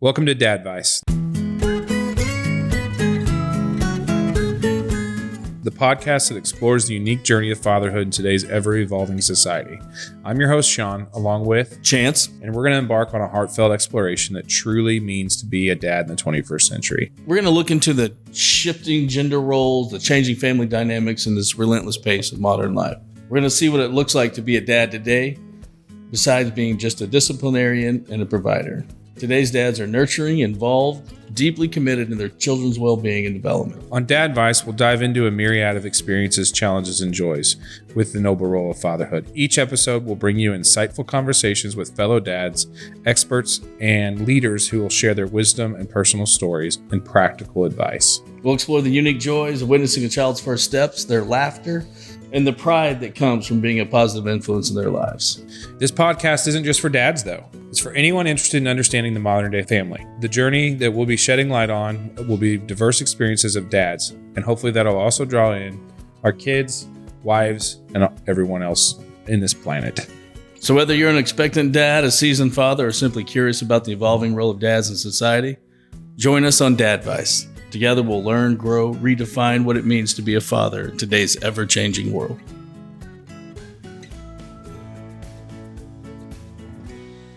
Welcome to Dadvice, the podcast that explores the unique journey of fatherhood in today's ever-evolving society. I'm your host, Sean, along with Chance, and we're going to embark on a heartfelt exploration that truly means to be a dad in the 21st century. we're going to look into the shifting gender roles, the changing family dynamics, and this relentless pace of modern life. We're going to see what it looks like to be a dad today, besides being just a disciplinarian and a provider. Today's dads are nurturing, involved, deeply committed in their children's well-being and development. On Dadvice, we'll dive into a myriad of experiences, challenges, and joys with the noble role of fatherhood. Each episode will bring you insightful conversations with fellow dads, experts, and leaders who will share their wisdom and personal stories and practical advice. We'll explore the unique joys of witnessing a child's first steps, their laughter, and the pride that comes from being a positive influence in their lives. This podcast isn't just for dads, though. It's for anyone interested in understanding the modern-day family. The journey that we'll be shedding light on will be diverse experiences of dads, and hopefully that'll also draw in our kids, wives, and everyone else in this planet. So whether you're an expectant dad, a seasoned father, or simply curious about the evolving role of dads in society, join us on Dadvice. Together we'll learn, grow, redefine what it means to be a father in today's ever-changing world.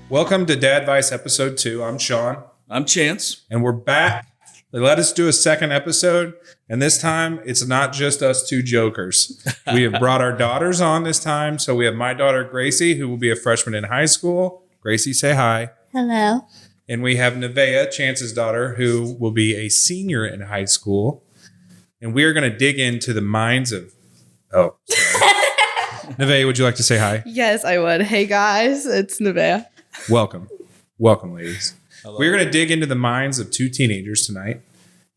Welcome to Dadvice Episode 2. I'm Sean. I'm Chance. And we're back. They let us do a second episode, and this time it's not just us two jokers. We have brought our daughters on this time. So we have my daughter, Gracie, who will be a freshman in high school. Gracie, say hi. Hello. And we have Nevaeh, Chance's daughter, who will be a senior in high school. And we are going to dig into the minds of... Oh, sorry. Nevaeh, would you like to say hi? Yes, I would. Hey, guys, it's Nevaeh. Welcome. Welcome, ladies. Hello. We're going to dig into the minds of two teenagers tonight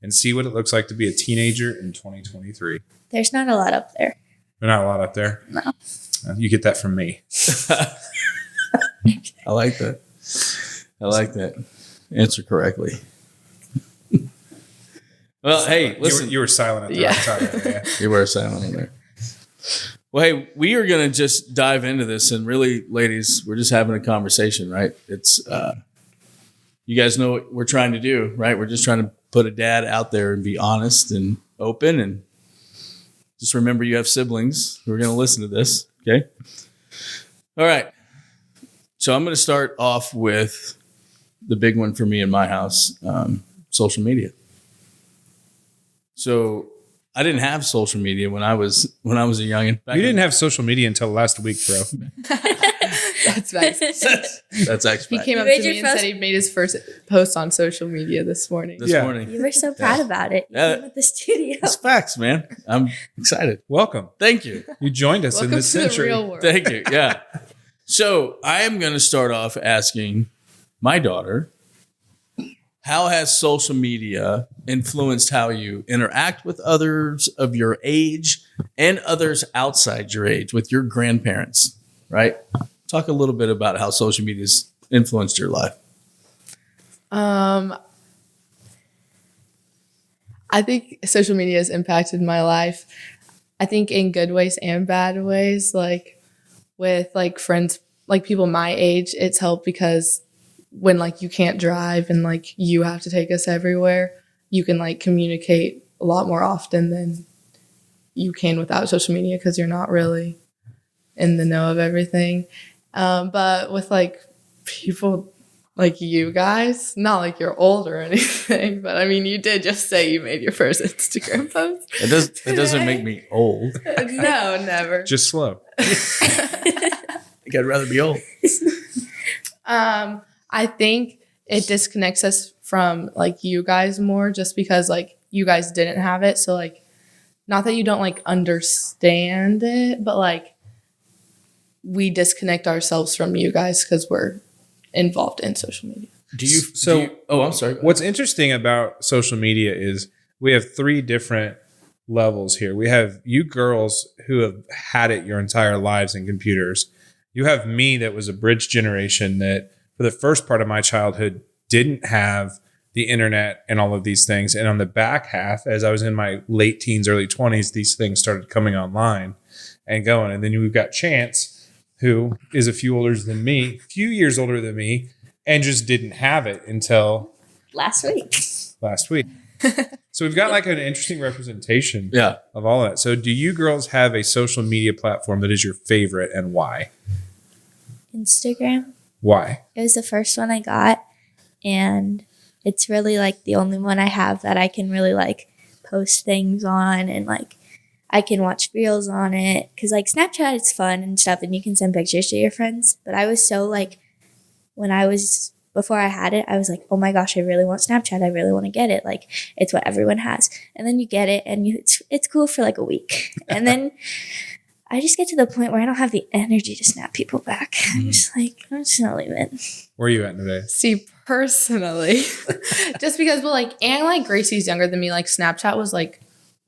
and see what it looks like to be a teenager in 2023. There's not a lot up there. There's not a lot up there. No. You get that from me. I like that. I like that. Answer correctly. Well, hey, listen. You were silent at the right time. Yeah. You were silent in there. Well, hey, we are going to just dive into this, and really, ladies, we're just having a conversation, right? It's you guys know what we're trying to do, right? We're just trying to put a dad out there and be honest and open, and just remember you have siblings who are going to listen to this, okay? All right. So I'm going to start off with the big one for me in my house, social media. So I didn't have social media when I was a youngin'. You didn't have social media until last week, bro. That's nice. That's actually He came up to me and said he made his first post on social media this morning. this morning. You were so proud about it. You Yeah. came at the studio. It's facts, man. I'm excited. Welcome. Thank you. You joined us Welcome in to this the century. real world. Thank you. Yeah. So I am going to start off asking my daughter, how has social media influenced how you interact with others of your age and others outside your age with your grandparents, right? Talk a little bit about how social media has influenced your life. I think social media has impacted my life. I think in good ways and bad ways. Like with like friends, like people my age, it's helped because when like you can't drive and like you have to take us everywhere, you can like communicate a lot more often than you can without social media because you're not really in the know of everything. But with like people like you guys, not like you're old or anything, but I mean, you did just say you made your first Instagram post. It doesn't make me old. No, never. Just slow. I think I'd rather be old. I think it disconnects us from like you guys more just because like you guys didn't have it. So like, not that you don't like understand it, but like we disconnect ourselves from you guys because we're involved in social media. I'm sorry. What's interesting about social media is we have three different levels here. We have you girls who have had it your entire lives in computers. You have me that was a bridge generation that for the first part of my childhood didn't have the internet and all of these things. And on the back half, as I was in my late teens, early 20s, these things started coming online and going. And then we've got Chance, who is a few years older than me, and just didn't have it until last week. Last week. So we've got like an interesting representation Yeah. of all of that. So do you girls have a social media platform that is your favorite and why? Instagram. Why? It was the first one I got, and it's really like the only one I have that I can really like post things on, and like I can watch reels on it, because like Snapchat is fun and stuff and you can send pictures to your friends, but I was so like, before I had it, I was like, oh my gosh, I really want Snapchat. I really want to get it. Like, it's what everyone has. And then you get it, and it's cool for like a week. And then I just get to the point where I don't have the energy to snap people back. I'm just like, I'm just going to leave it. Where are you at today? See, personally, just because, but like, and like Gracie's younger than me, like Snapchat was like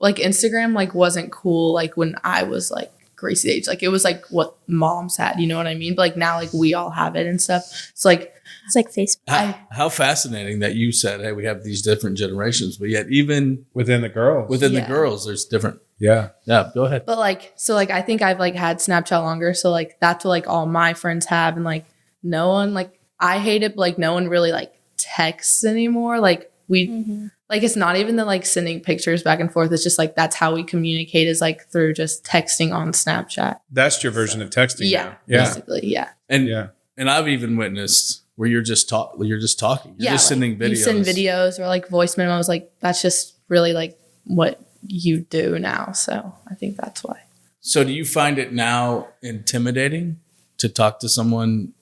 Instagram like wasn't cool like when I was like Gracie's age. Like it was like what moms had, you know what I mean? But like now like we all have it and stuff. It's like Facebook. How fascinating that you said, hey, we have these different generations, but yet even Within the girls. the girls, there's different. Yeah. Yeah, go ahead. But like, so like I think I've like had Snapchat longer. So like that's what like all my friends have, and like no one like I hate it, but like no one really like texts anymore. Like we like it's not even the like sending pictures back and forth. It's just like that's how we communicate is like through just texting on Snapchat. That's your version of texting Yeah, now. Yeah. basically, yeah. And I've even witnessed where you're just talking. You're just Like, sending videos. You send videos or like voice memos. Like that's just really like what you do now. So I think that's why. So do you find it now intimidating to talk to someone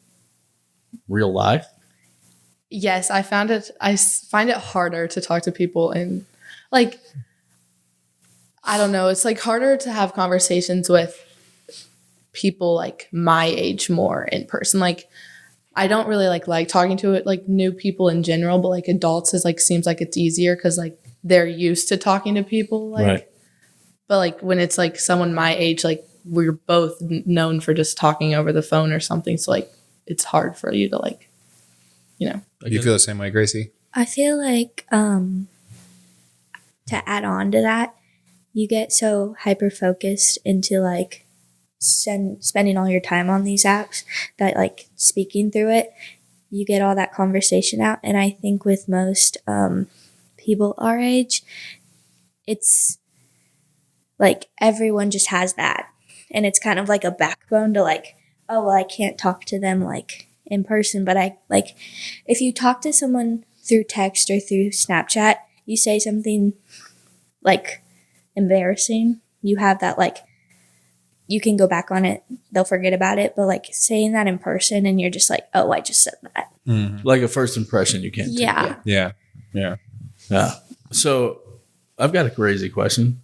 real life? Yes, I find it harder to talk to people, and like I don't know, it's like harder to have conversations with people like my age more in person. Like I don't really like talking to it like new people in general, but like adults is like seems like it's easier because like they're used to talking to people like Right. But like when it's like someone my age, like we're both known for just talking over the phone or something, so like it's hard for you to like, you know. Do you feel the same way, Gracie? I feel like to add on to that, you get so hyper focused into like spending all your time on these apps that like speaking through it, you get all that conversation out. And I think with most people our age, it's like everyone just has that, and it's kind of like a backbone to like, oh well, I can't talk to them like in person, but I like if you talk to someone through text or through Snapchat, you say something like embarrassing, you have that like you can go back on it, they'll forget about it, but like saying that in person and you're just like, oh, I just said that. Like a first impression you can't take. Yeah. Yeah. So I've got a crazy question.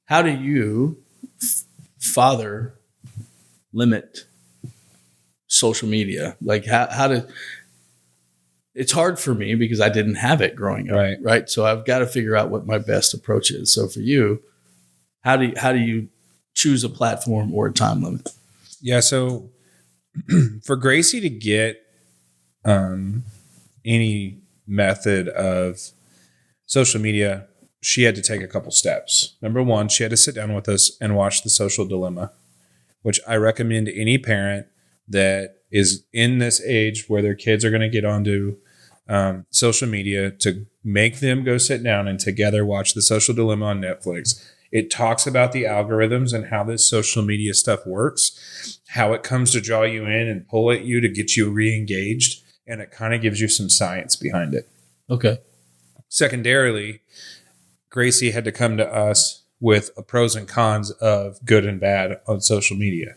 How do you father limit social media? Like how to, it's hard for me because I didn't have it growing up. Right. So I've got to figure out what my best approach is. So for you, how do you choose a platform or a time limit? Yeah. So for Gracie to get any method of social media, she had to take a couple steps. Number one, she had to sit down with us and watch The Social Dilemma, which I recommend any parent that is in this age where their kids are going to get onto social media to make them go sit down and together watch The Social Dilemma on Netflix. It talks about the algorithms and how this social media stuff works, how it comes to draw you in and pull at you to get you re-engaged, and it kind of gives you some science behind it. Okay. Secondarily, Gracie had to come to us with a pros and cons of good and bad on social media,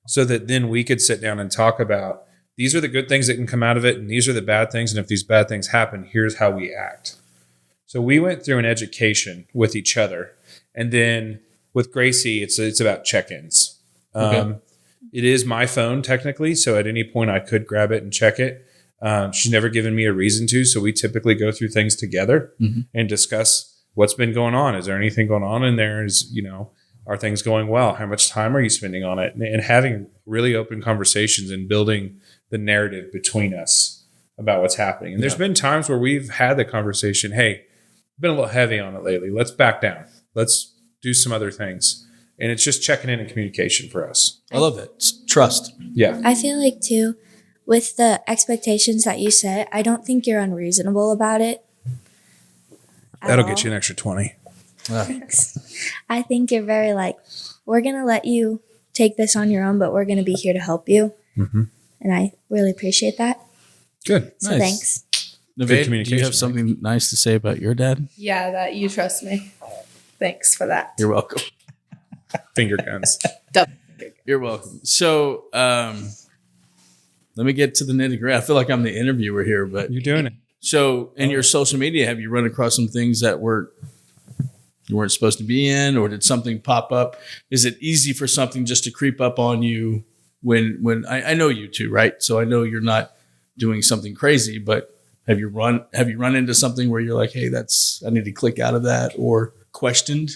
so that then we could sit down and talk about these are the good things that can come out of it, and these are the bad things. And if these bad things happen, here's how we act. So we went through an education with each other. And then with Gracie, it's about check-ins. Okay. It is my phone technically, so at any point I could grab it and check it. She's never given me a reason to, so we typically go through things together and discuss what's been going on. Is there anything going on in there? Are things going well? How much time are you spending on it? And having really open conversations and building the narrative between us about what's happening. And there's been times where we've had the conversation, hey, I've been a little heavy on it lately. Let's back down. Let's do some other things. And it's just checking in and communication for us. I love that. It's trust. Yeah. I feel like too, with the expectations that you set, I don't think you're unreasonable about it. That'll get you an extra 20. I think you're very like, we're going to let you take this on your own, but we're going to be here to help you. Mm-hmm. And I really appreciate that. Good. So Nice. thanks. Nevaeh, communication, do you have right? something nice to say about your dad? Yeah, that you trust me. Thanks for that. You're welcome. Finger guns. You're welcome. So let me get to the nitty gritty. I feel like I'm the interviewer here, but You're doing it. so in your social media, have you run across some things that you weren't supposed to be in, or did something pop up? Is it easy for something just to creep up on you when I know you two, right? So I know you're not doing something crazy, but have you run into something where you're like, hey, I need to click out of that, or questioned?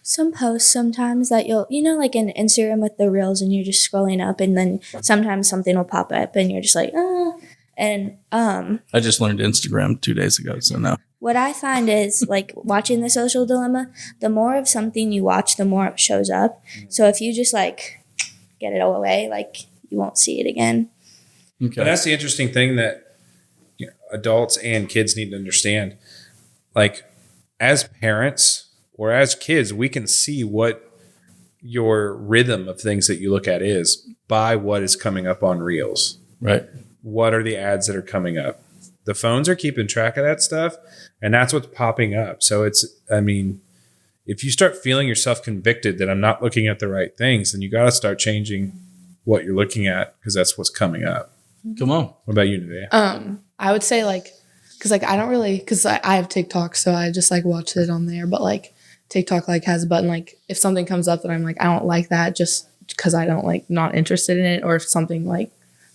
Some posts sometimes that like in Instagram with the reels and you're just scrolling up and then sometimes something will pop up and you're just like, and I just learned Instagram 2 days ago, so no. what I find is like watching The Social Dilemma, the more of something you watch, the more it shows up. So if you just like get it all away, like you won't see it again. Okay. But that's the interesting thing that adults and kids need to understand. Like, as parents or as kids, we can see what your rhythm of things that you look at is by what is coming up on Reels. Right. What are the ads that are coming up? The phones are keeping track of that stuff, and that's what's popping up. So if you start feeling yourself convicted that I'm not looking at the right things, then you got to start changing what you're looking at, because that's what's coming up. Come on. What about you, Nevaeh? I would say like, because like I don't really, because I have TikTok, so I just like watch it on there. But like TikTok like has a button, like if something comes up that I'm like I don't like that, just because I don't like not interested in it, or if something like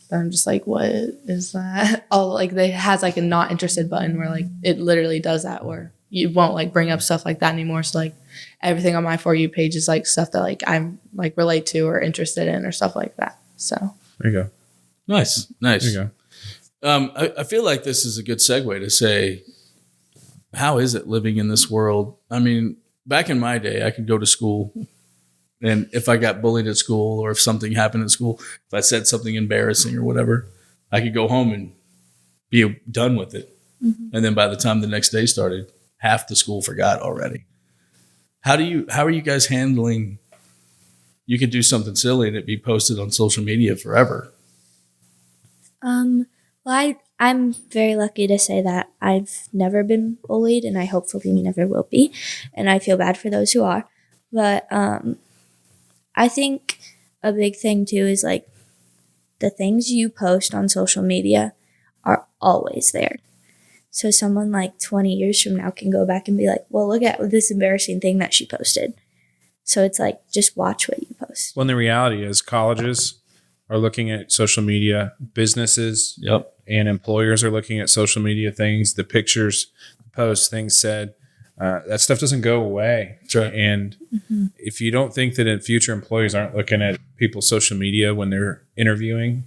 that I'm just like what is that? Oh, like they has like a not interested button where like it literally does that, where you won't like bring up stuff like that anymore. So like everything on my For You page is like stuff that like I'm like relate to or interested in or stuff like that. So There you go. Nice. There you go. I feel like this is a good segue to say, how is it living in this world? I mean, back in my day, I could go to school, and if I got bullied at school or if something happened at school, if I said something embarrassing or whatever, I could go home and be done with it. Mm-hmm. And then by the time the next day started, half the school forgot already. How are you guys handling? You could do something silly and it be posted on social media forever. Well, I'm very lucky to say that I've never been bullied, and I hopefully never will be, and I feel bad for those who are. But I think a big thing too is like the things you post on social media are always there. So someone like 20 years from now can go back and be like, well, look at this embarrassing thing that she posted. So it's like, just watch what you post. Well, and the reality is colleges are looking at social media, businesses and employers are looking at social media things, the pictures, the posts, things said. That stuff doesn't go away. Right. And if you don't think that future employees aren't looking at people's social media when they're interviewing,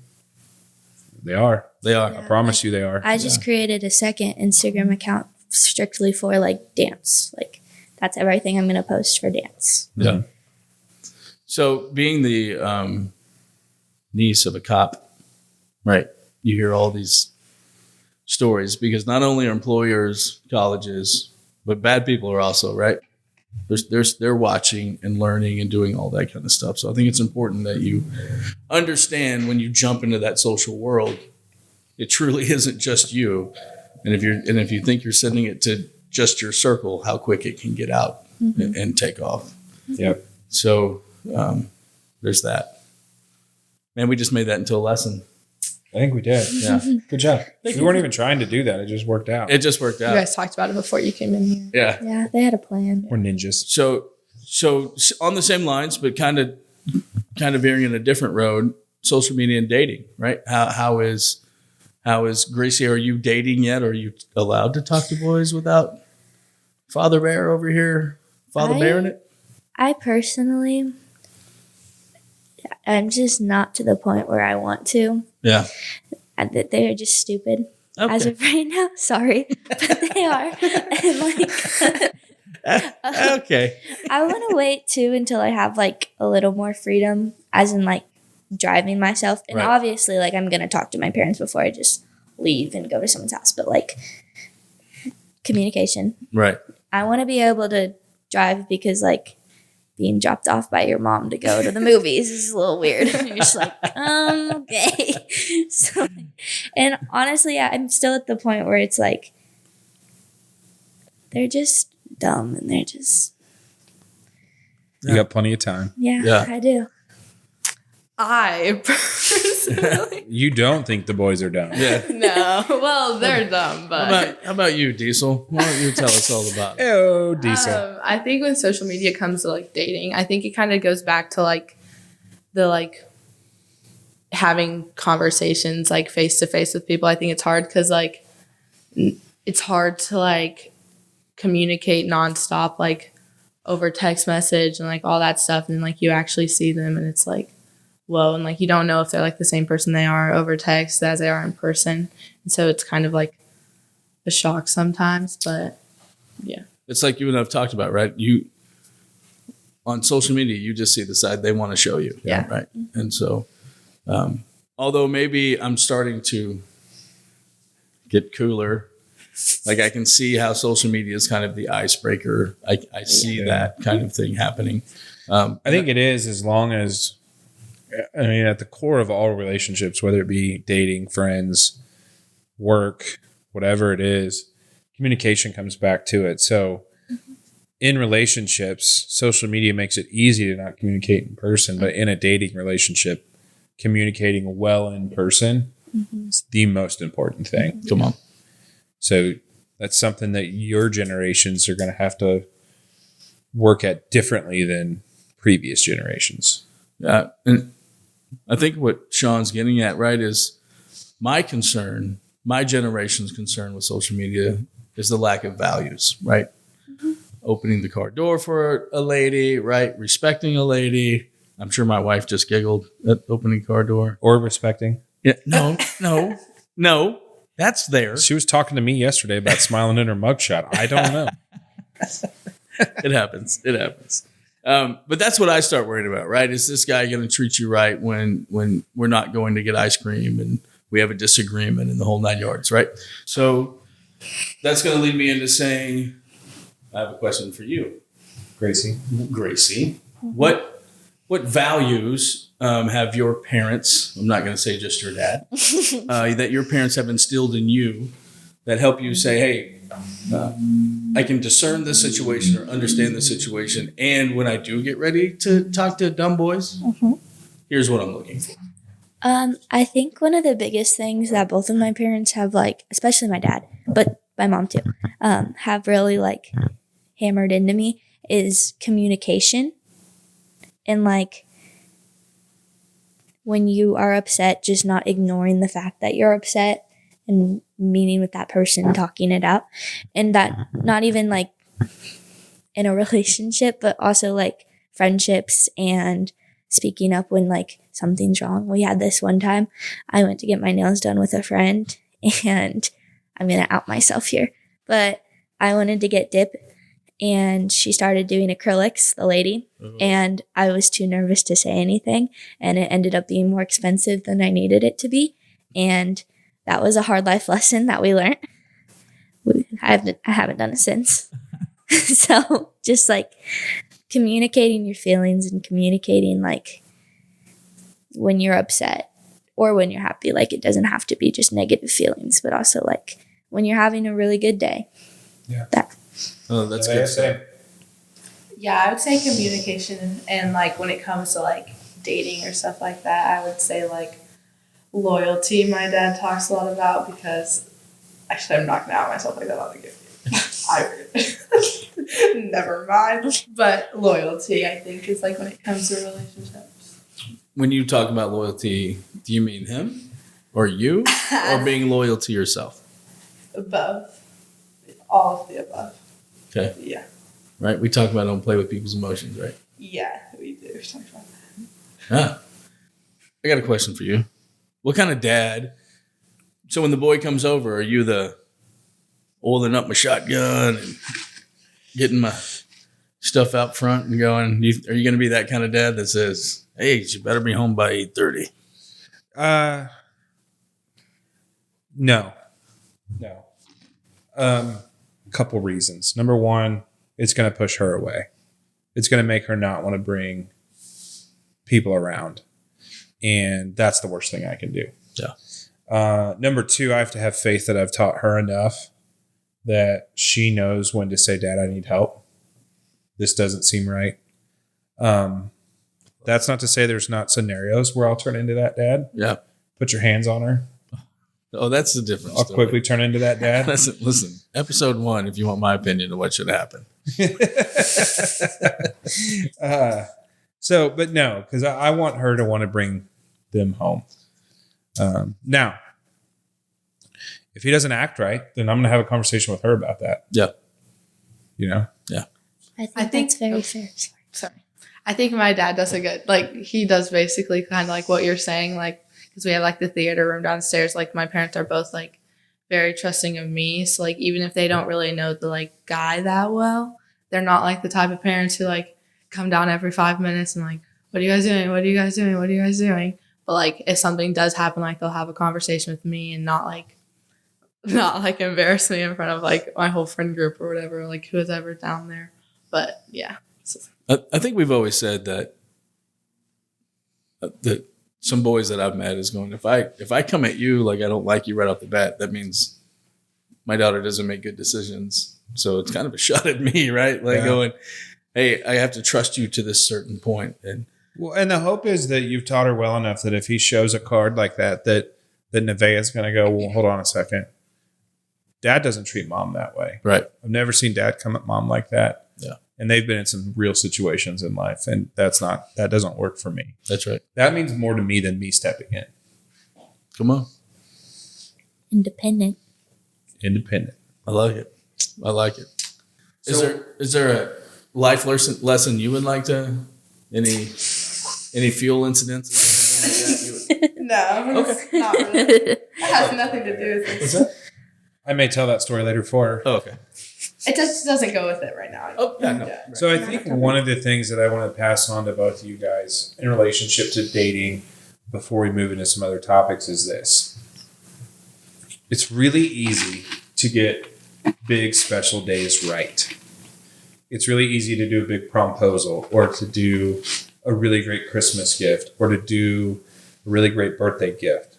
they are. They are. Yeah. I promise you they are. I just created a second Instagram account strictly for like dance. Like that's everything I'm going to post for dance. Yeah. So being the niece of a cop, right? You hear all these stories because not only are employers, colleges, but bad people are also, right? They're watching and learning and doing all that kind of stuff. So I think it's important that you understand when you jump into that social world, it truly isn't just you. And if you think you're sending it to just your circle, how quick it can get out and take off. Yep. So there's that. Man, we just made that into a lesson. I think we did. Yeah. Good job. We weren't even trying to do that. It just worked out. It just worked out. you guys talked about it before you came in here. Yeah. Yeah, they had a plan. We're ninjas. So on the same lines, but kind of veering in a different road, social media and dating, right? How is Gracie? Are you dating yet? Are you allowed to talk to boys without Father Bear over here? Father Bear in it? I personally, I'm just not to the point where I want to. Yeah. That they are just stupid as Okay. of right now. Sorry, but they are. And like, Okay. I want to wait too until I have like a little more freedom, as in like driving myself. And Right. obviously, like, I'm going to talk to my parents before I just leave and go to someone's house. But, like, communication. Right. I want to be able to drive because, like, being dropped off by your mom to go to the movies is a little weird. You're just like, okay. So, and honestly, I'm still at the point where it's like, they're just dumb and they're just, You got plenty of time. yeah. I do. I personally, You don't think the boys are dumb. Yeah. no. Well, they're dumb, but How about you, Diesel? Why don't you tell us all about it? Oh, decent. I think when social media comes to like dating, I think it kind of goes back to like the like having conversations like face to face with people. I think it's hard because like it's hard to like communicate nonstop like over text message and like all that stuff, and then like you actually see them and it's like whoa, and like you don't know if they're like the same person they are over text as they are in person, and so it's kind of like a shock sometimes, but yeah. It's like you and I've talked about, right? You on social media, you just see the side they want to show you. Yeah. Right. And so, although maybe I'm starting to get cooler, like I can see how social media is kind of the icebreaker. I see that kind of thing happening. I think it is, as long as, I mean, at the core of all relationships, whether it be dating, friends, work, whatever it is, communication comes back to it. So in relationships, social media makes it easy to not communicate in person, but in a dating relationship, communicating well in person is the most important thing. Come on. So that's something that your generations are going to have to work at differently than previous generations. Yeah. And I think what Sean's getting at, right, is my concern, my generation's concern with social media is the lack of values, right? Opening the car door for a lady, right? Respecting a lady. I'm sure my wife just giggled at opening car door. Or respecting. Yeah, no. That's there. She was talking to me yesterday about smiling in her mugshot. I don't know. It happens. But that's what I start worried about, right? Is this guy going to treat you right when we're not going to get ice cream and we have a disagreement in the whole 9 yards, right? So that's going to lead me into saying, I have a question for you, Gracie. What values have your parents, I'm not going to say just your dad, that your parents have instilled in you that help you say, hey, I can discern this situation or understand the situation. And when I do get ready to talk to dumb boys, here's what I'm looking for. I think one of the biggest things that both of my parents have, like, especially my dad, but my mom too, have really like hammered into me is communication. And like when you are upset, just not ignoring the fact that you're upset and meeting with that person, talking it out. And that not even like in a relationship, but also like friendships and speaking up when like something's wrong. We had this one time, I went to get my nails done with a friend, and I'm going to out myself here, but I wanted to get dip and she started doing acrylics, the lady, and I was too nervous to say anything, and it ended up being more expensive than I needed it to be. And that was a hard life lesson that we learned. I haven't done it since. So just like communicating your feelings and communicating like when you're upset or when you're happy. Like it doesn't have to be just negative feelings, but also like when you're having a really good day. Yeah. Oh, that's good. Yeah, I would say communication and like when it comes to like dating or stuff like that, I would say like loyalty my dad talks a lot about, because actually I'm not gonna out myself like that on the gift. Never mind. But loyalty, I think, is like when it comes to relationships. When you talk about loyalty, do you mean him or you or being loyal to yourself? Above. All of the above. Okay. Yeah. Right? We talk about don't play with people's emotions, right? Yeah, we do. We talk about that. Huh. I got a question for you. What kind of dad? So when the boy comes over, are you the oiling up my shotgun and getting my stuff out front and going, are you going to be that kind of dad that says, Hey, you better be home by 8:30. No. Couple reasons. Number one, it's going to push her away. It's going to make her not want to bring people around. And that's the worst thing I can do. Yeah. Number two, I have to have faith that I've taught her enough that she knows when to say, Dad, I need help. This doesn't seem right. That's not to say there's not scenarios where I'll turn into that dad. Yeah. Put your hands on her. Oh, that's the difference. I'll quickly turn into that dad. Listen, episode 1, if you want my opinion of what should happen. But no, because I want her to want to bring them home. Now, if he doesn't act right, then I'm going to have a conversation with her about that. Yeah. You know? Yeah. I think that's very fair. Sorry. I think my dad does a good, like, he does basically kind of like what you're saying, like, because we have like the theater room downstairs. Like, my parents are both like very trusting of me. So like, even if they don't really know the like guy that well, they're not like the type of parents who like come down every 5 minutes and like, what are you guys doing? What are you guys doing? What are you guys doing? But like, if something does happen, like they'll have a conversation with me and not like embarrass me in front of like my whole friend group or whatever, like who was ever down there. But yeah. I think we've always said that some boys that I've met is going, if I come at you like I don't like you right off the bat, that means my daughter doesn't make good decisions. So it's kind of a shot at me, right? Like going, hey, I have to trust you to this certain point. And the hope is that you've taught her well enough that if he shows a card like that Nevaeh is going to go, well, hold on a second. Dad doesn't treat mom that way. Right. I've never seen dad come at mom like that. Yeah. And they've been in some real situations in life, and that doesn't work for me. That's right. That means more to me than me stepping in. Come on. Independent. I like it. Is there a life lesson you would like to, any fuel incidents? No, Okay. not really. It has nothing to do with it. What's that? I may tell that story later for her. Oh, okay. It just doesn't go with it right now. Oh, yeah, no. Yeah. So I think one of the things that I want to pass on to both of you guys in relationship to dating before we move into some other topics is this. It's really easy to get big special days right. It's really easy to do a big promposal or to do a really great Christmas gift or to do a really great birthday gift.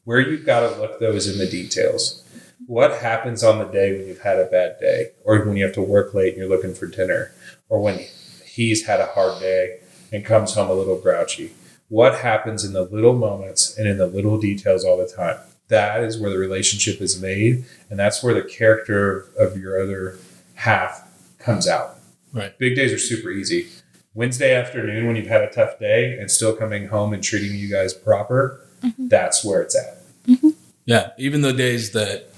Where you've got to look, though, is in the details. What happens on the day when you've had a bad day or when you have to work late and you're looking for dinner or when he's had a hard day and comes home a little grouchy? What happens in the little moments and in the little details all the time? That is where the relationship is made, and that's where the character of your other half comes out. Right. Big days are super easy. Wednesday afternoon when you've had a tough day and still coming home and treating you guys proper, that's where it's at. Mm-hmm. Yeah. Even the days that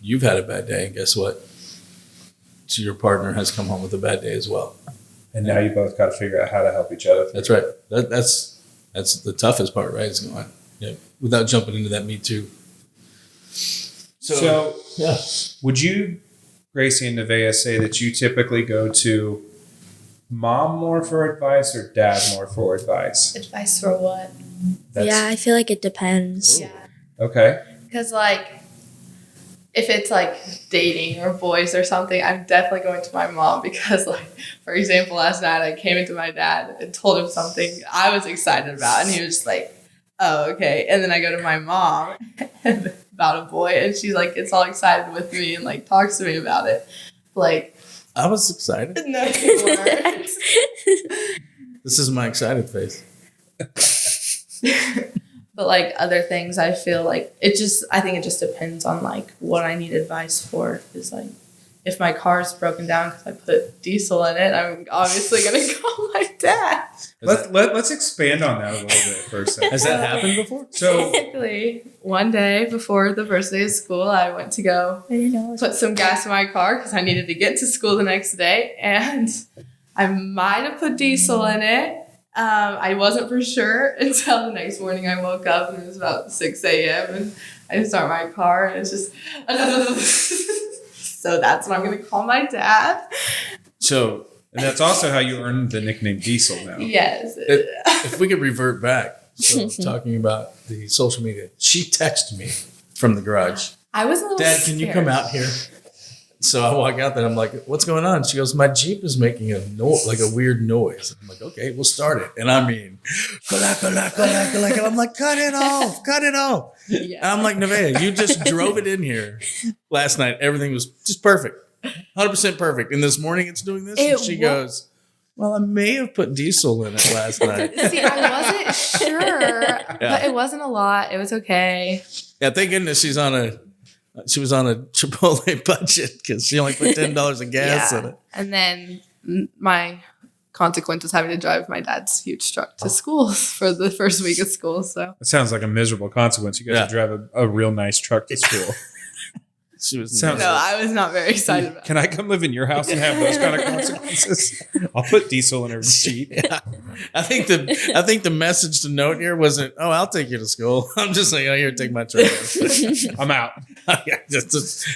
you've had a bad day, and guess what? So your partner has come home with a bad day as well. And now you both got to figure out how to help each other. That's right. That's the toughest part, right? Is going, without jumping into that me too. So yeah. Would you, Gracie and Nevaeh, say that you typically go to mom more for advice or dad more for advice? Advice for what? Yeah, I feel like it depends. Yeah. Okay. Because, like, if it's, like, dating or boys or something, I'm definitely going to my mom because, like, for example, last night I came into my dad and told him something I was excited about, and he was just like, oh, okay. And then I go to my mom about a boy, and she's, like, gets all excited with me and, like, talks to me about it. Like, I was excited. no, you weren't. This is my excited face. But like other things, I feel like I think it just depends on like what I need advice for. Is like if my car's broken down because I put diesel in it, I'm obviously going to call my dad. Let's expand on that a little bit for a second. Has that happened before? So Basically, one day before the first day of school, I went to go I didn't know. put some gas in my car because I needed to get to school the next day, and I might have put diesel in it. I wasn't for sure until the next morning I woke up and it was about 6 a.m. and I start my car and it's just so that's when I'm going to call my dad. So And that's also how you earned the nickname Diesel now. Yes. If we could revert back, so talking about the social media, she texted me from the garage. I was a little Dad, can you scared. come out here? So I walk out there. I'm like, what's going on? She goes, my Jeep is making a like a weird noise. I'm like, okay, we'll start it. And I mean, and I'm like, cut it off. Yeah. And I'm like, Nevaeh, you just drove it in here last night. Everything was just perfect. 100% perfect. And this morning it's doing this. And she goes, well, I may have put diesel in it last night. See, I wasn't sure, but it wasn't a lot. It was okay. Yeah, thank goodness she was on a Chipotle budget because she only put $10 of gas in it. And then my consequence was having to drive my dad's huge truck to school for the first week of school. So It sounds like a miserable consequence. You guys drive a real nice truck to school. She was Sounds- no, I was not very excited about it. Can I come live in your house and have those kind of consequences? I'll put diesel in her Jeep. Yeah. I think the message to note here wasn't, oh, I'll take you to school. I'm just like, oh, here, take my truck. I'm out. Yeah, just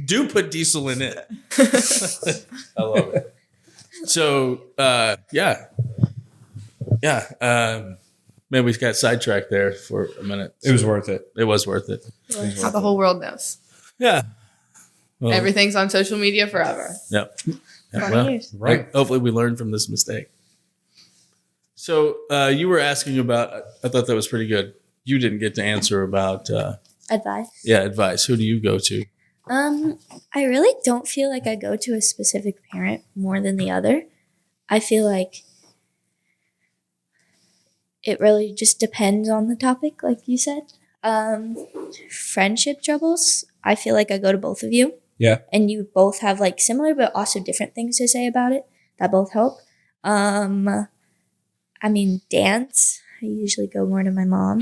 do put diesel in it. I love it. So, maybe we got sidetracked there for a minute. It was worth it. It was worth it. How the whole world knows. Yeah. Well, Everything's on social media forever. Yep. Yeah, 20 well, years. Right. Hopefully we learned from this mistake. So you were asking about, I thought that was pretty good. You didn't get to answer about, Advice. advice. Who do you go to? I really don't feel like I go to a specific parent more than the other. I feel like it really just depends on the topic, like you said. Friendship troubles, I feel like I go to both of you. Yeah. And you both have like similar but also different things to say about it that both help. I mean, dance, I usually go more to my mom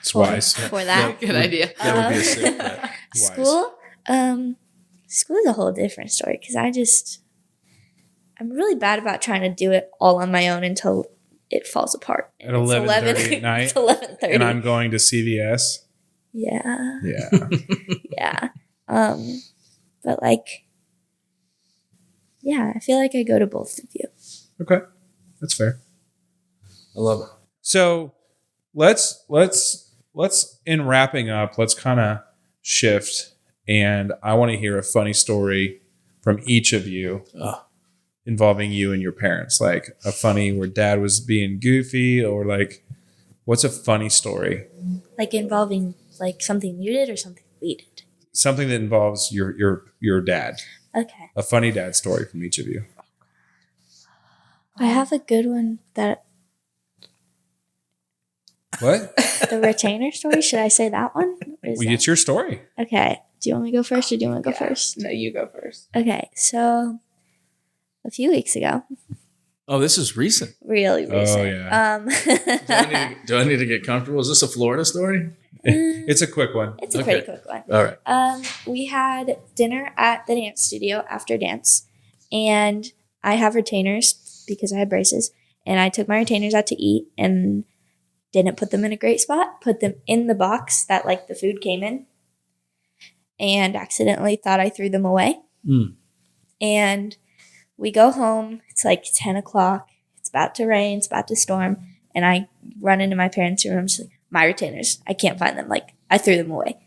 It's wise. for that. Good idea. That would be a safe bet. Wise. School is a whole different story because I'm really bad about trying to do it all on my own until it falls apart. At 11:30 at night. It's 11:30. And I'm going to CVS. Yeah. Yeah. Yeah. But like, yeah, I feel like I go to both of you. Okay. That's fair. I love it. So let's in wrapping up, let's kind of shift, and I want to hear a funny story from each of you involving you and your parents. Like a funny where dad was being goofy, or like what's a funny story? Like involving like something you did or something we did. Something that involves your dad. Okay. A funny dad story from each of you. I have a good one that What? the retainer story. Should I say that one? Or is Well, it's your story. okay. Do you want me to go first or do you want to go first? No, you go first. Okay. So a few weeks ago, Oh, this is recent. really recent. Oh, yeah. Do I need to get comfortable? Is this a Florida story? It's a quick one. It's a Okay. pretty quick one. All right. We had dinner at the dance studio after dance, and I have retainers because I had braces, and I took my retainers out to eat and didn't put them in a great spot, put them in the box that like the food came in, and accidentally thought I threw them away. Mm. And we go home. It's like 10 o'clock. It's about to rain. It's about to storm. And I run into my parents' room. I'm just like, my retainers. I can't find them. Like, I threw them away.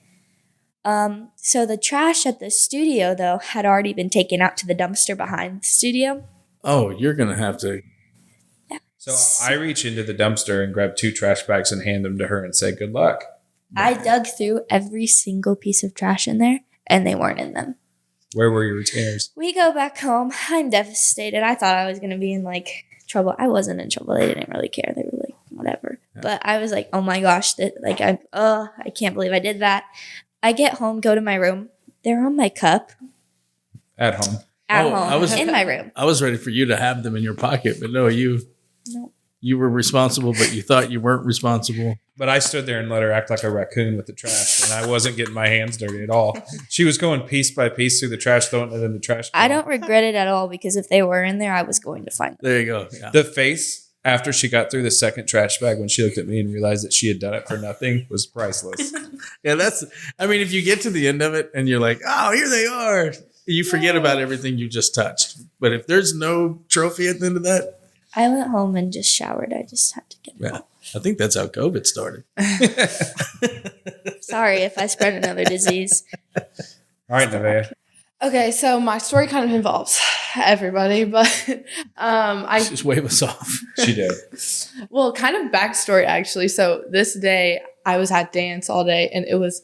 So the trash at the studio, though, had already been taken out to the dumpster behind the studio. Oh, you're going to have to. So I reach into the dumpster and grab 2 trash bags and hand them to her and say, good luck. I dug through every single piece of trash in there, and they weren't in them. Where were your retainers? We go back home. I'm devastated. I thought I was going to be in, like, trouble. I wasn't in trouble. They didn't really care. They were like, whatever. Yeah. But I was like, oh my gosh, I can't believe I did that. I get home, go to my room. They're on my cup At home. at Oh, home in my room. I was ready for you to have them in your pocket, but no, you were responsible, but you thought you weren't responsible. But I stood there and let her act like a raccoon with the trash, and I wasn't getting my hands dirty at all. She was going piece by piece through the trash, throwing it in the trash can. I don't regret it at all because if they were in there, I was going to find them. There you go. Yeah. The face after she got through the second trash bag when she looked at me and realized that she had done it for nothing was priceless. Yeah, if you get to the end of it and you're like, oh, here they are. you forget about everything you just touched. But if there's no trophy at the end of that, I went home and just showered. I just had to get yeah, home. I think that's how COVID started. Sorry if I spread another disease. All right, Nevaeh. Okay, so my story kind of involves everybody, but I Just wave us off. She did. well, kind of backstory actually. So this day I was at dance all day, and it was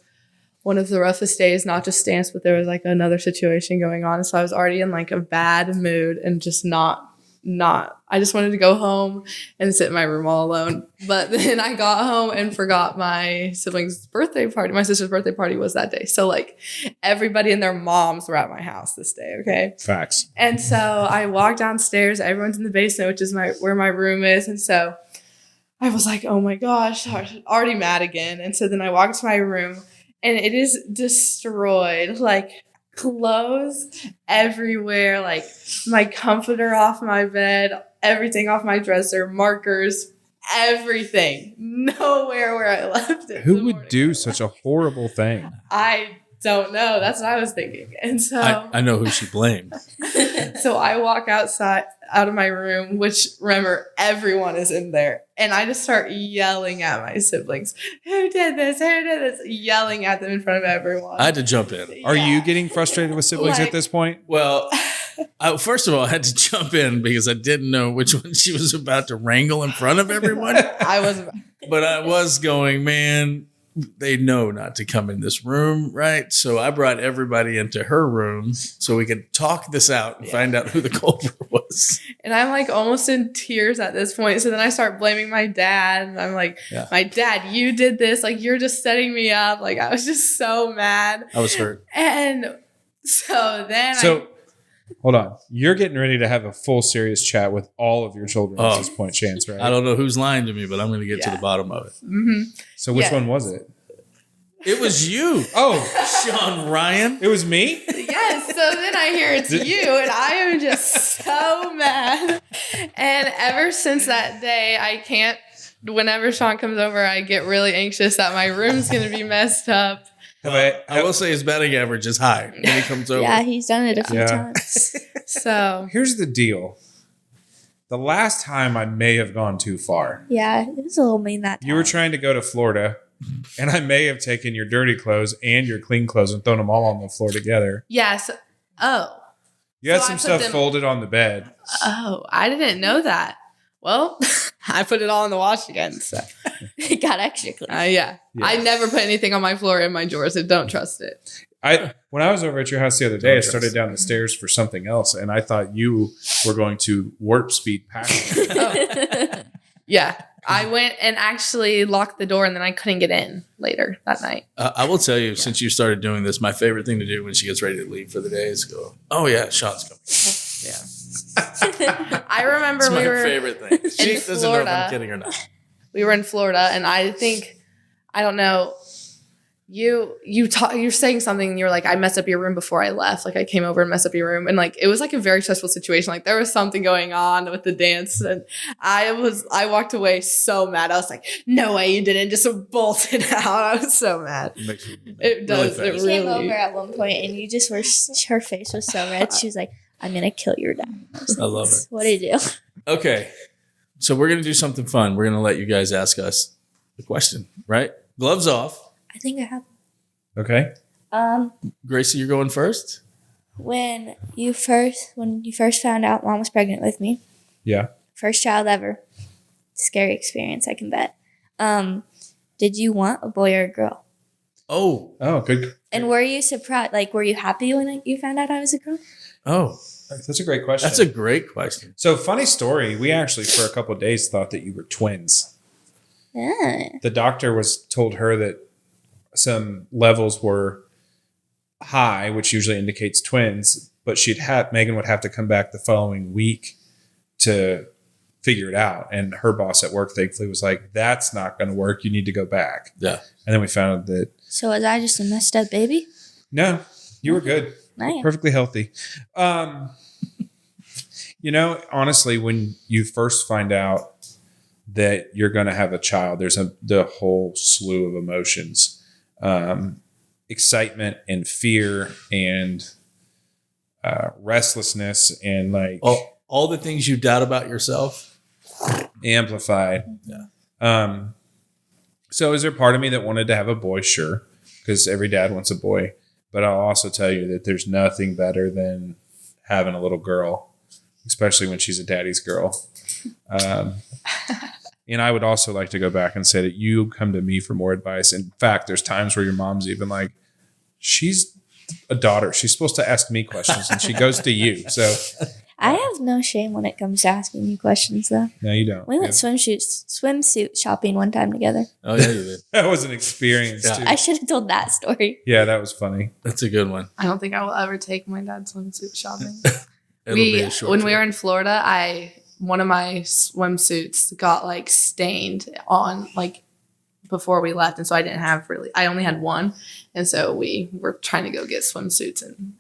one of the roughest days. Not just dance, but there was like another situation going on. So I was already in like a bad mood and just not. I just wanted to go home and sit in my room all alone. But then I got home and forgot my sibling's birthday party. My sister's birthday party was that day. So like everybody and their moms were at my house this day. Okay. Facts. And so I walked downstairs. Everyone's in the basement, which is where my room is. And so I was like, oh my gosh, already mad again. And so then I walked to my room and it is destroyed. Like clothes everywhere, like my comforter off my bed, everything off my dresser, markers, everything. Nowhere where I left it. Who would do such a horrible thing? I don't know. That's what I was thinking. And so I know who she blamed. so I walk out of my room, which remember everyone is in there, and I just start yelling at my siblings. Who did this? Who did this? Yelling at them in front of everyone. I had to jump in. Are you Yeah. getting frustrated with siblings Like- at this point? Well, first of all, I had to jump in because I didn't know which one she was about to wrangle in front of everyone. I was But I was going, man, they know not to come in this room, right? So I brought everybody into her room so we could talk this out and find out who the culprit was. And I'm like almost in tears at this point. So then I start blaming my dad. And I'm like, Yeah. my dad, you did this. Like, you're just setting me up. Like, I was just so mad. I was hurt. And so then Hold on. You're getting ready to have a full serious chat with all of your children at Oh. this point, Chance, right? I don't know who's lying to me, but I'm going to get to Yeah. the bottom of it. So which Yeah. one was it? It was you, Oh, Sean Ryan. it was me? yes. So then I hear it's you. And I am just so mad. And ever since that day, I can't, whenever Sean comes over, I get really anxious that my room's going to be messed up. I will say his batting average is high when he comes over. Yeah, he's done it a few Yeah. times. So Here's the deal. The last time I may have gone too far. Yeah, it was a little mean that time. You were trying to go to Florida, and I may have taken your dirty clothes and your clean clothes and thrown them all on the floor together. yes. Oh. You had So I some put stuff them- folded on the bed. Oh, I didn't know that. Well, I put it all in the wash again. So, It got extra clean. yeah. Yeah. I never put anything on my floor in my drawers, so don't trust it. When I was over at your house the other day, I Don't started trust. down the stairs for something else, and I thought you were going to warp speed past me. Yeah. I went and actually locked the door, and then I couldn't get in later that night. I will tell you, since you started doing this, my favorite thing to do when she gets ready to leave for the day is go, oh, yeah, Sean's coming. Yeah. I remember It's my we were favorite thing. She doesn't know if Florida. I'm kidding or not. in Florida, and I think, I don't know, you're saying something, and you're like, I messed up your room before I left. Like, I came over and messed up your room, and like it was like a very stressful situation. Like, there was something going on with the dance, and I walked away so mad. I was like, no way you didn't, just bolted out. I was so mad. It makes me It does. really It fast. You came really- over at one point and you just were, her face was so red. She was like, I'm going to kill your dad. I love it. What did you do? Okay. So we're going to do something fun. We're going to let you guys ask us the question, right? Gloves off. I think I have. Okay. Gracie, you're going first? When you first found out mom was pregnant with me, Yeah. first child ever, scary experience, I can bet. Did you want a boy or a girl? Oh. Oh, good. And were you surprised? Like, were you happy when you found out I was a girl? Oh. That's a great question. That's a great question. So, funny story. We actually, for a couple of days, thought that you were twins. Yeah. The doctor told her that some levels were high, which usually indicates twins, but Megan would have to come back the following week to figure it out. And her boss at work, thankfully, was like, that's not going to work. You need to go back. Yeah. And then we found out that, So was I just a messed up baby? no, you were good. Nice. Perfectly healthy. Honestly, when you first find out that you're going to have a child, there's the whole slew of emotions, excitement and fear and restlessness and like all the things you doubt about yourself amplified. Yeah. So is there part of me that wanted to have a boy? Sure. Because every dad wants a boy. But I'll also tell you that there's nothing better than having a little girl, especially when she's a daddy's girl. And I would also like to go back and say that you come to me for more advice. In fact, there's times where your mom's even like, she's a daughter. She's supposed to ask me questions, and she goes to you. So I have no shame when it comes to asking you questions, though. no, you don't. We went swimsuit shopping one time together. Oh, yeah, you did. That was an experience, Yeah. too. I should have told that story. Yeah, that was funny. That's a good one. I don't think I will ever take my dad swimsuit shopping. It'll be a short When we trip. were in Florida, one of my swimsuits got like stained on like before we left, and so I only had one, and so we were trying to go get swimsuits, and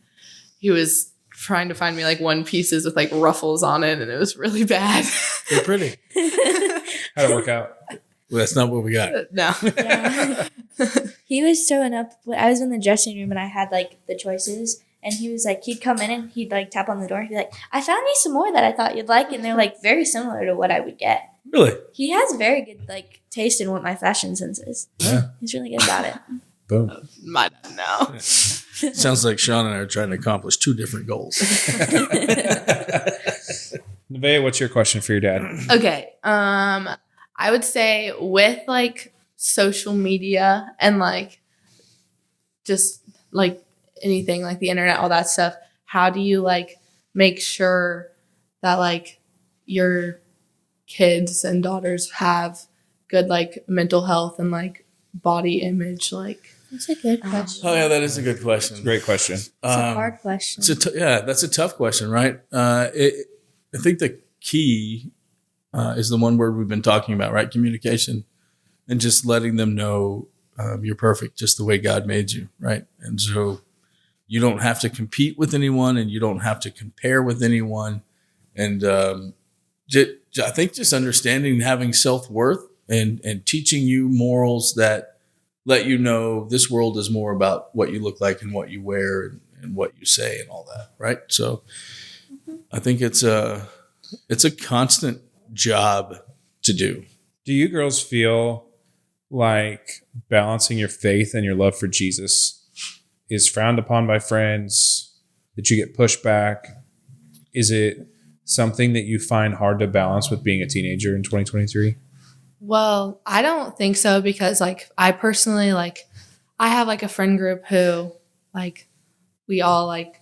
he was trying to find me like one pieces with like ruffles on it, and it was really bad. They're pretty. How'd it work out? Well, that's not what we got. No. Yeah. He was showing up. I was in the dressing room and I had like the choices. And he was like, he'd come in and he'd like tap on the door. He'd be like, I found you some more that I thought you'd like. And they're like very similar to what I would get. Really? He has very good like taste in what my fashion sense is. Yeah. He's really good about it. Boom. My dad, no. Sounds like Sean and I are trying to accomplish two different goals. Nevaeh, what's your question for your dad? Okay. I would say with like social media and like just like anything like the internet, all that stuff, how do you like make sure that like your kids and daughters have good like mental health and like body image? Like, That's a good question. Oh, yeah, that is a good question. Great question. It's a hard question. That's a tough question, right? I think the key is the one word we've been talking about, right? Communication, and just letting them know you're perfect just the way God made you, right? And so you don't have to compete with anyone, and you don't have to compare with anyone. And I think just understanding, having self-worth, and teaching you morals that let you know this world is more about what you look like and what you wear and what you say and all that, right? So I think it's a constant job to do. Do you girls feel like balancing your faith and your love for Jesus is frowned upon by friends, that you get pushed back? Is it something that you find hard to balance with being a teenager in 2023? well, I don't think so, because like I personally like I have like a friend group who like we all like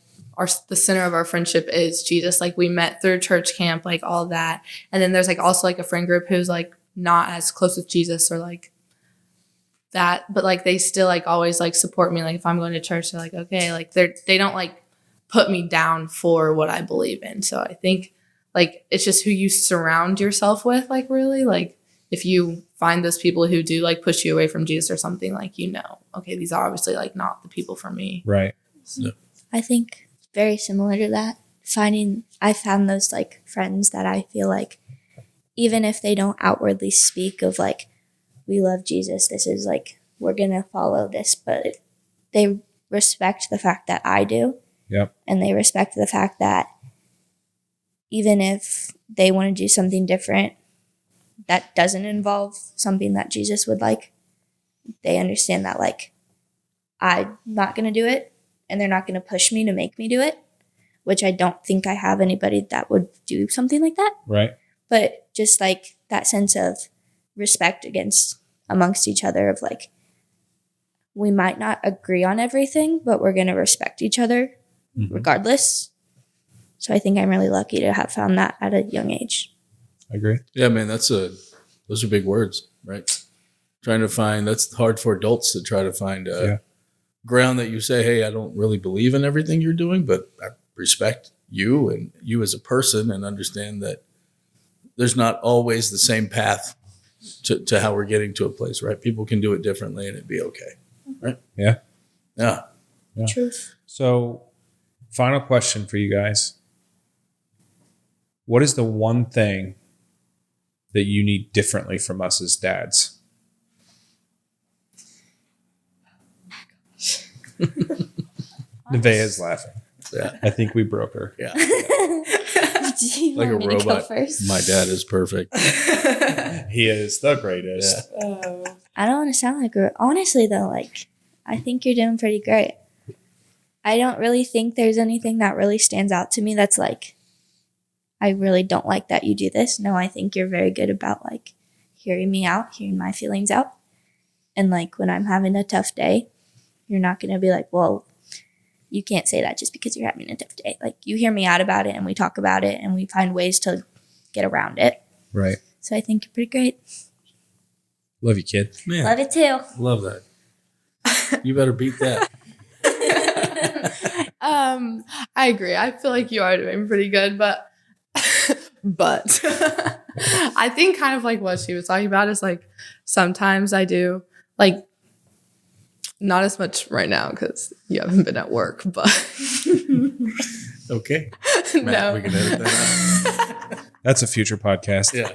the center of our friendship is Jesus. Like we met through church camp, like all that. And then there's like also like a friend group who's like not as close with Jesus or like that, but like they still like always like support me. Like if I'm going to church, they're like, okay, like they don't like put me down for what I believe in. So I think like it's just who you surround yourself with, like really, like if you find those people who do like push you away from Jesus or something, like, you know, okay, these are obviously like not the people for me. Right. Yeah. I think very similar to that. I found those like friends that I feel like even if they don't outwardly speak of like, we love Jesus, this is like, we're going to follow this, but they respect the fact that I do. Yep. And they respect the fact that even if they want to do something different that doesn't involve something that Jesus would like, they understand that like, I'm not going to do it and they're not going to push me to make me do it, which I don't think I have anybody that would do something like that. Right. But just like that sense of respect amongst each other of like, we might not agree on everything, but we're going to respect each other regardless. So I think I'm really lucky to have found that at a young age. I agree. Yeah, man, those are big words, right? Trying to find, that's hard for adults to try to find ground that you say, hey, I don't really believe in everything you're doing, but I respect you and you as a person, and understand that there's not always the same path to how we're getting to a place, right? People can do it differently and it'd be okay, right? Yeah. Yeah. Yeah. Truth. So, final question for you guys. What is the one thing that you need differently from us as dads? Nevaeh is laughing. Yeah. I think we broke her. Yeah. Do you Like a want me to go robot. first? My dad is perfect. He is the greatest. I don't want to sound like her. Honestly, though, like, I think you're doing pretty great. I don't really think there's anything that really stands out to me that's like, I really don't like that you do this. No, I think you're very good about like hearing me out, hearing my feelings out. And like when I'm having a tough day, you're not going to be like, well, you can't say that just because you're having a tough day. Like you hear me out about it and we talk about it and we find ways to get around it. Right. So I think you're pretty great. Love you, kid. Man, Love it too. love that. You better beat that. I agree. I feel like you are doing pretty good, but I think kind of like what she was talking about is like sometimes I do like not as much right now because you haven't been at work, but Okay. no. Matt, we can edit that out. That's a future podcast. Yeah.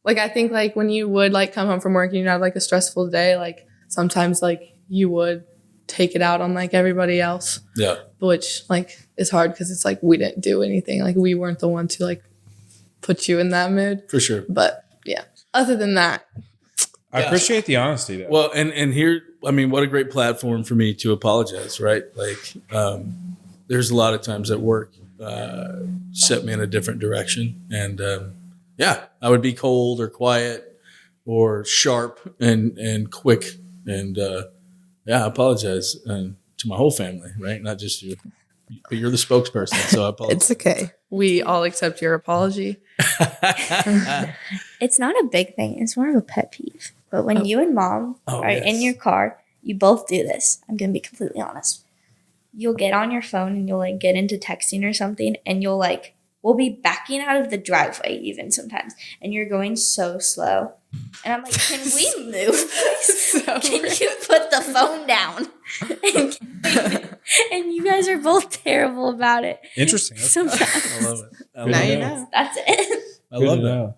Like I think like when you would like come home from work and you have like a stressful day, like sometimes like you would take it out on like everybody else. Yeah. Which like is hard because it's like we didn't do anything. Like we weren't the one to like put you in that mood. For sure. But yeah, other than that, I appreciate the honesty, though. Well, and here, I mean, what a great platform for me to apologize, right? Like, there's a lot of times at work set me in a different direction. And yeah, I would be cold or quiet or sharp and quick. And yeah, I apologize to my whole family, right? Not just you. But you're the spokesperson, so I apologize. it's okay. We all accept your apology. It's not a big thing. It's more of a pet peeve. But when you and mom are yes. in your car, you both do this. I'm going to be completely honest. You'll get on your phone and you'll like get into texting or something and you'll like, we'll be backing out of the driveway even sometimes. And you're going so slow. And I'm like, can we move, please? Can you put the phone down? And you guys are both terrible about it. Interesting. Sometimes. I love it. I Now love you it. know. That's it. I love Good to that. know.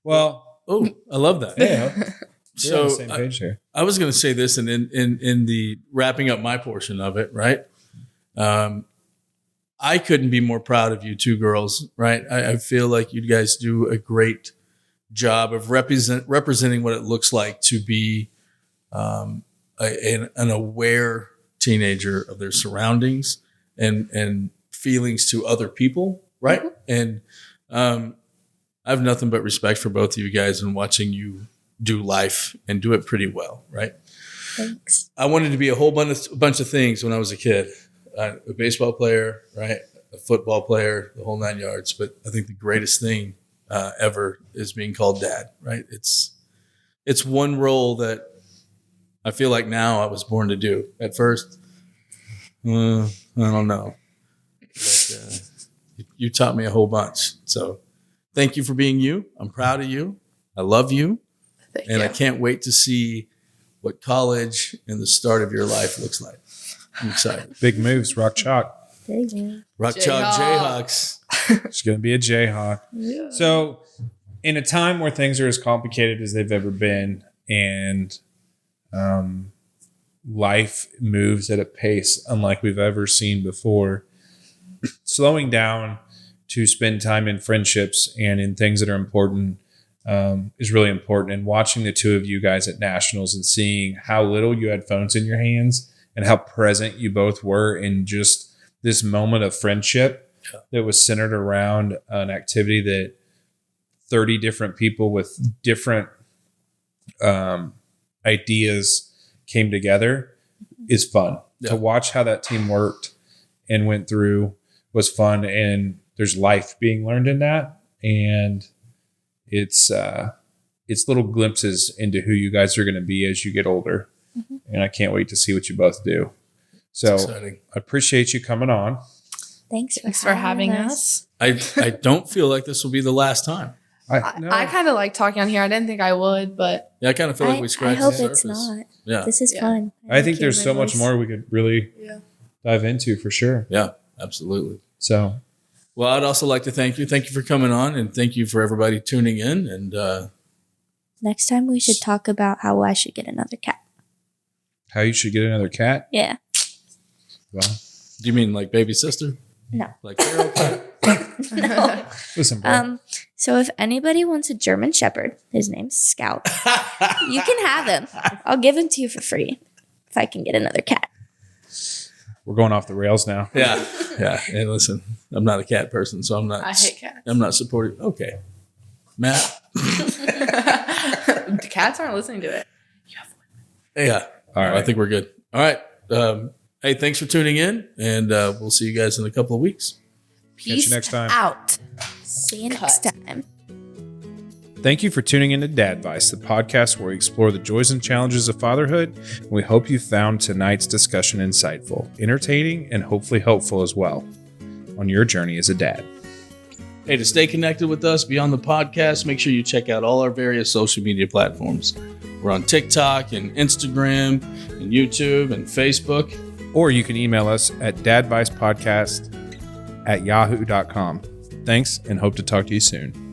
Well, Oh, I love that. yeah. We're on So the same page here. I was going to say this, and in the wrapping up my portion of it, right? I couldn't be more proud of you two girls, right? I feel like you guys do a great job of representing what it looks like to be an aware teenager of their surroundings and feelings to other people, right? And I have nothing but respect for both of you guys and watching you do life and do it pretty well, right? Thanks. I wanted to be a whole bunch of things when I was a kid. A baseball player, right? A football player, the whole 9 yards. But I think the greatest thing ever is being called dad, right? It's one role that I feel like now I was born to do. At first, I don't know. But, you taught me a whole bunch. So thank you for being you. I'm proud of you. I love you. Thank And you. I can't wait to see what college and the start of your life looks like. I'm excited. Big moves, Rock Chalk. Big one. Rock Chalk Jayhawks. It's going to be a Jayhawk. Yeah. So, in a time where things are as complicated as they've ever been, and life moves at a pace unlike we've ever seen before, slowing down to spend time in friendships and in things that are important is really important. And watching the two of you guys at nationals and seeing how little you had phones in your hands and how present you both were in just this moment of friendship that was centered around an activity that 30 different people with different ideas came together is fun. Yeah. To watch how that team worked and went through was fun. And there's life being learned in that. And it's little glimpses into who you guys are going to be as you get older. Mm-hmm. And I can't wait to see what you both do. So Exciting. I appreciate you coming on. Thanks for having us. I don't feel like this will be the last time. I kind of like talking on here. I didn't think I would, but Yeah, I kind of feel like we I scratched hope the surface. it's not. Yeah. This is Yeah. fun. I think like there's so hearing my much voice. more we could really dive into for sure. Yeah, absolutely. So Well, I'd also like to thank you. Thank you for coming on, and thank you for everybody tuning in. And Next time we should talk about how I should get another cat. how you should get another cat? Yeah. Well, Do you mean like baby sister? No. Like feral cat? No. Listen, bro. So if anybody wants a German Shepherd, his name's Scout. You can have him. I'll give him to you for free if I can get another cat. We're going off the rails now. Yeah. Yeah. Hey, listen, I'm not a cat person, so I'm not. I hate cats. I'm not supportive. Okay. Matt. The cats aren't listening to it. Yeah. All right. I think we're good. All right. Hey, thanks for tuning in, and we'll see you guys in a couple of weeks. Catch you next time. Out. See you next time. Thank you for tuning into Dadvice, the podcast where we explore the joys and challenges of fatherhood. And we hope you found tonight's discussion insightful, entertaining, and hopefully helpful as well on your journey as a dad. Hey, to stay connected with us beyond the podcast, make sure you check out all our various social media platforms. We're on TikTok and Instagram and YouTube and Facebook. Or you can email us at dadvicepodcast@yahoo.com. Thanks, and hope to talk to you soon.